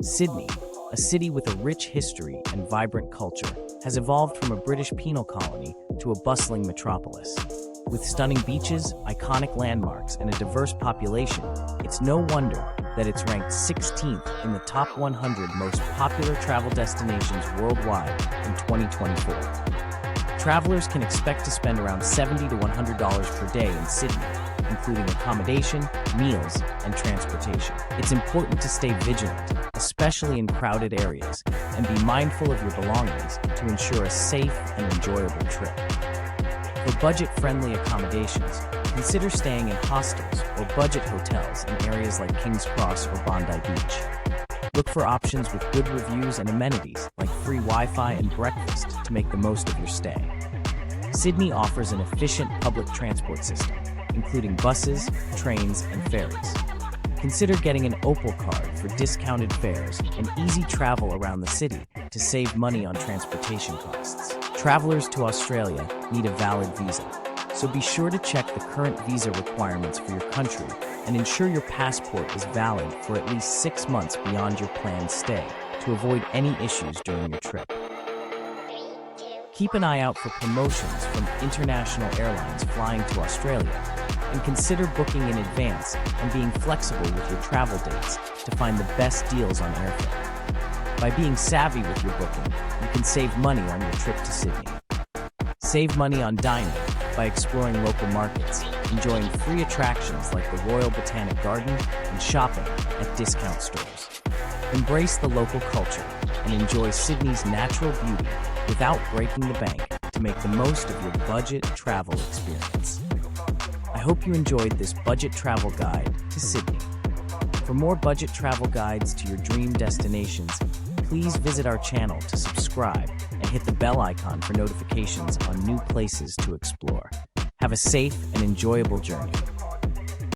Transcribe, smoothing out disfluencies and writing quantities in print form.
Sydney, a city with a rich history and vibrant culture, has evolved from a British penal colony to a bustling metropolis. With stunning beaches, iconic landmarks, and a diverse population, it's no wonder that it's ranked 16th in the top 100 most popular travel destinations worldwide in 2024. Travelers can expect to spend around $70 to $100 per day in Sydney, including accommodation, meals, and transportation. It's important to stay vigilant, especially in crowded areas, and be mindful of your belongings to ensure a safe and enjoyable trip. For budget-friendly accommodations, consider staying in hostels or budget hotels in areas like King's Cross or Bondi Beach. Look for options with good reviews and amenities like free Wi-Fi and breakfast to make the most of your stay. Sydney offers an efficient public transport system, including buses, trains, and ferries. Consider getting an Opal card for discounted fares and easy travel around the city to save money on transportation costs. Travelers to Australia need a valid visa, so be sure to check the current visa requirements for your country and ensure your passport is valid for at least 6 months beyond your planned stay to avoid any issues during your trip. Keep an eye out for promotions from international airlines flying to Australia, and consider booking in advance and being flexible with your travel dates to find the best deals on airfare. By being savvy with your booking, you can save money on your trip to Sydney. Save money on dining by exploring local markets, enjoying free attractions like the Royal Botanic Garden, and shopping at discount stores. Embrace the local culture and enjoy Sydney's natural beauty without breaking the bank to make the most of your budget travel experience. I hope you enjoyed this budget travel guide to Sydney. For more budget travel guides to your dream destinations, please visit our channel to subscribe and hit the bell icon for notifications on new places to explore. Have a safe and enjoyable journey.